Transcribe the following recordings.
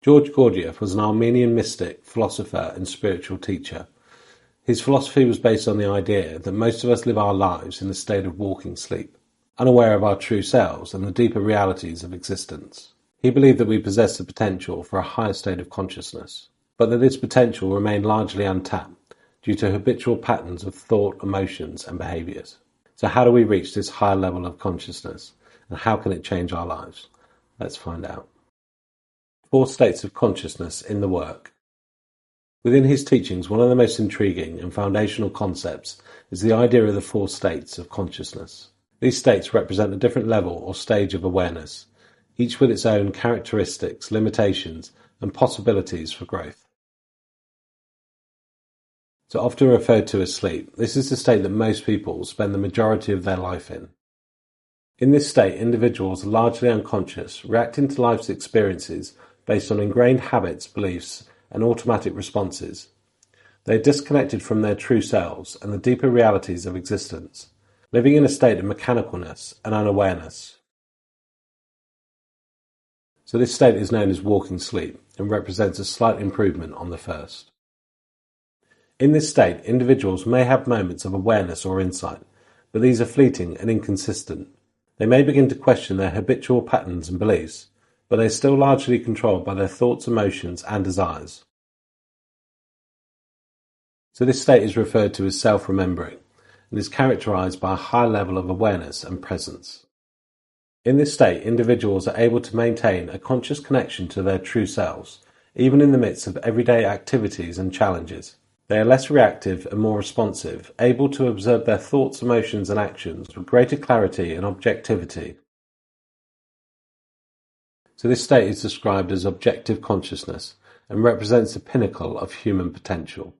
George Gurdjieff was an Armenian mystic, philosopher, and spiritual teacher. His philosophy was based on the idea that most of us live our lives in a state of walking sleep, unaware of our true selves and the deeper realities of existence. He believed that we possess the potential for a higher state of consciousness, but that this potential remained largely untapped due to habitual patterns of thought, emotions, and behaviors. So how do we reach this higher level of consciousness, and how can it change our lives? Let's find out. 4 states of consciousness in the work. Within his teachings, one of the most intriguing and foundational concepts is the idea of the 4 states of consciousness. These states represent a different level or stage of awareness, each with its own characteristics, limitations, and possibilities for growth. So often referred to as sleep, this is the state that most people spend the majority of their life in. In this state, individuals are largely unconscious, reacting to life's experiences based on ingrained habits, beliefs, and automatic responses. They are disconnected from their true selves and the deeper realities of existence, living in a state of mechanicalness and unawareness. So this state is known as walking sleep and represents a slight improvement on the first. In this state, individuals may have moments of awareness or insight, but these are fleeting and inconsistent. They may begin to question their habitual patterns and beliefs, but they are still largely controlled by their thoughts, emotions, and desires. So this state is referred to as self-remembering and is characterized by a high level of awareness and presence. In this state, individuals are able to maintain a conscious connection to their true selves, even in the midst of everyday activities and challenges. They are less reactive and more responsive, able to observe their thoughts, emotions, and actions with greater clarity and objectivity. So this state is described as objective consciousness and represents the pinnacle of human potential.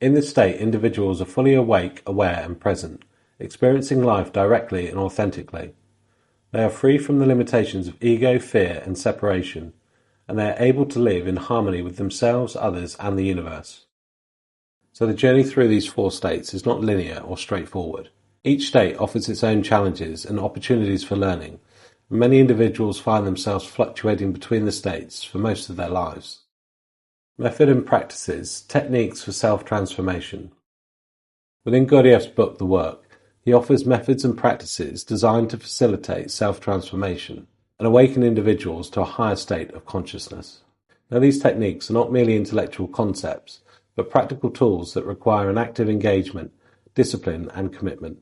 In this state, individuals are fully awake, aware, and present, experiencing life directly and authentically. They are free from the limitations of ego, fear, and separation, and they are able to live in harmony with themselves, others, and the universe. So the journey through these 4 states is not linear or straightforward. Each state offers its own challenges and opportunities for learning, and many individuals find themselves fluctuating between the states for most of their lives. Method and practices, techniques for self-transformation. Within Gurdjieff's book, The Work, he offers methods and practices designed to facilitate self-transformation and awaken individuals to a higher state of consciousness. Now, these techniques are not merely intellectual concepts, but practical tools that require an active engagement, discipline, and commitment.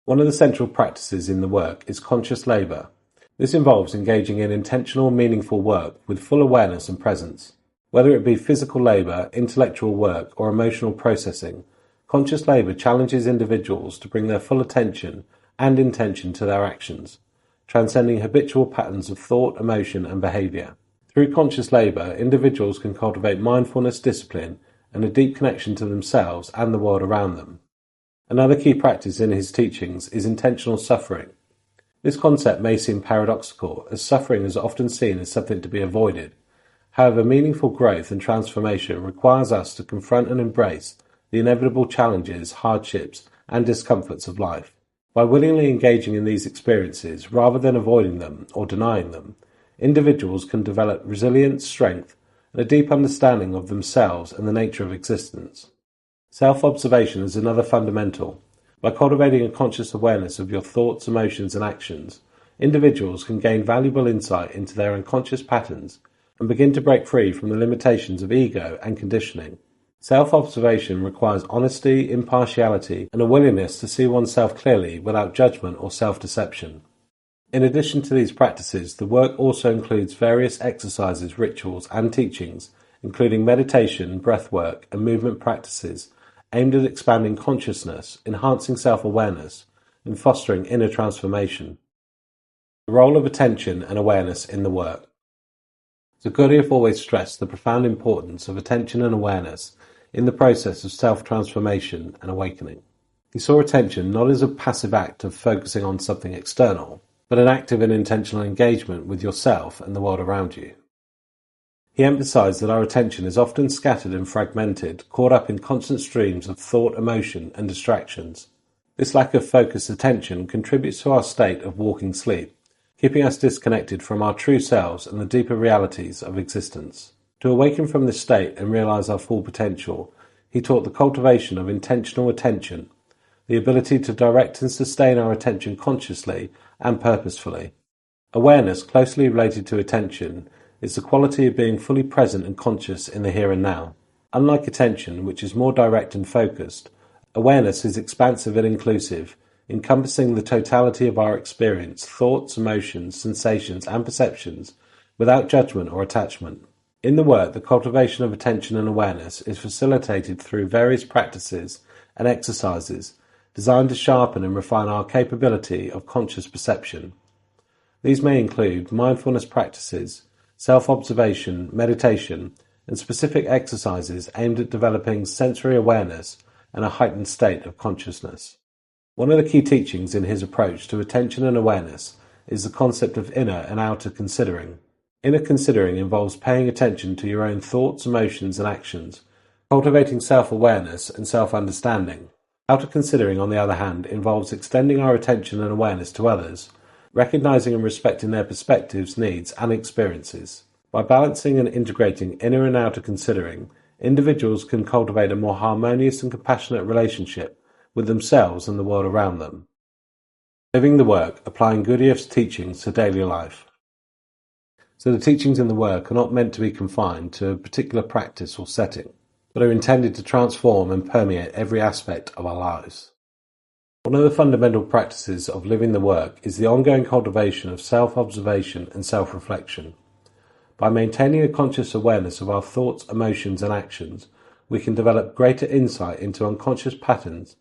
One of the central practices in the work is conscious labour. This involves engaging in intentional, meaningful work with full awareness and presence. Whether it be physical labour, intellectual work, or emotional processing, conscious labour challenges individuals to bring their full attention and intention to their actions, transcending habitual patterns of thought, emotion, and behaviour. Through conscious labour, individuals can cultivate mindfulness, discipline, and a deep connection to themselves and the world around them. Another key practice in his teachings is intentional suffering. This concept may seem paradoxical, as suffering is often seen as something to be avoided. However, meaningful growth and transformation requires us to confront and embrace the inevitable challenges, hardships, and discomforts of life. By willingly engaging in these experiences rather than avoiding them or denying them, individuals can develop resilience, strength, and a deep understanding of themselves and the nature of existence. Self-observation is another fundamental. By cultivating a conscious awareness of your thoughts, emotions, and actions, individuals can gain valuable insight into their unconscious patterns and begin to break free from the limitations of ego and conditioning. Self-observation requires honesty, impartiality, and a willingness to see oneself clearly without judgment or self-deception. In addition to these practices, the work also includes various exercises, rituals, and teachings, including meditation, breathwork, and movement practices aimed at expanding consciousness, enhancing self-awareness, and fostering inner transformation. The role of attention and awareness in the work. So Gurdjieff always stressed the profound importance of attention and awareness in the process of self-transformation and awakening. He saw attention not as a passive act of focusing on something external, but an active and intentional engagement with yourself and the world around you. He emphasized that our attention is often scattered and fragmented, caught up in constant streams of thought, emotion, and distractions. This lack of focused attention contributes to our state of walking sleep, keeping us disconnected from our true selves and the deeper realities of existence. To awaken from this state and realize our full potential, he taught the cultivation of intentional attention, the ability to direct and sustain our attention consciously and purposefully. Awareness, closely related to attention, is the quality of being fully present and conscious in the here and now. Unlike attention, which is more direct and focused, awareness is expansive and inclusive, encompassing the totality of our experience, thoughts, emotions, sensations, and perceptions, without judgment or attachment. In the work, the cultivation of attention and awareness is facilitated through various practices and exercises designed to sharpen and refine our capability of conscious perception. These may include mindfulness practices, self-observation, meditation, and specific exercises aimed at developing sensory awareness and a heightened state of consciousness. One of the key teachings in his approach to attention and awareness is the concept of inner and outer considering. Inner considering involves paying attention to your own thoughts, emotions, and actions, cultivating self-awareness and self-understanding. Outer considering, on the other hand, involves extending our attention and awareness to others, recognizing and respecting their perspectives, needs, and experiences. By balancing and integrating inner and outer considering, individuals can cultivate a more harmonious and compassionate relationship with themselves and the world around them. Living the work, applying Gurdjieff's teachings to daily life. So the teachings in the work are not meant to be confined to a particular practice or setting, but are intended to transform and permeate every aspect of our lives. One of the fundamental practices of living the work is the ongoing cultivation of self-observation and self-reflection. By maintaining a conscious awareness of our thoughts, emotions, and actions, we can develop greater insight into unconscious patterns,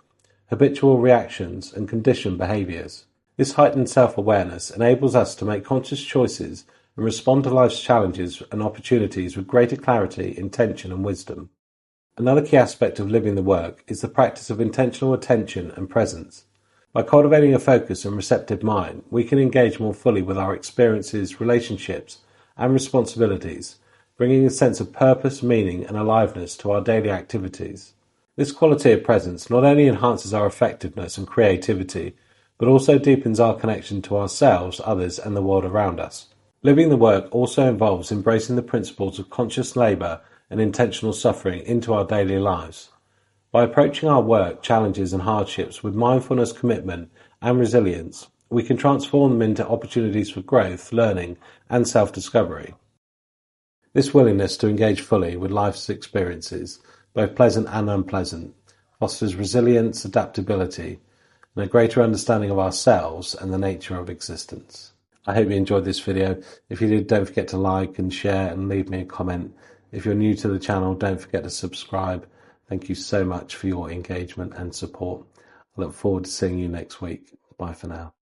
habitual reactions, and conditioned behaviors. This heightened self-awareness enables us to make conscious choices and respond to life's challenges and opportunities with greater clarity, intention, and wisdom. Another key aspect of living the work is the practice of intentional attention and presence. By cultivating a focused and receptive mind, we can engage more fully with our experiences, relationships, and responsibilities, bringing a sense of purpose, meaning, and aliveness to our daily activities. This quality of presence not only enhances our effectiveness and creativity, but also deepens our connection to ourselves, others, and the world around us. Living the work also involves embracing the principles of conscious labour and intentional suffering into our daily lives. By approaching our work, challenges, and hardships with mindfulness, commitment, and resilience, we can transform them into opportunities for growth, learning, and self-discovery. This willingness to engage fully with life's experiences, both pleasant and unpleasant, fosters resilience, adaptability, and a greater understanding of ourselves and the nature of existence. I hope you enjoyed this video. If you did, don't forget to like and share and leave me a comment. If you're new to the channel, don't forget to subscribe. Thank you so much for your engagement and support. I look forward to seeing you next week. Bye for now.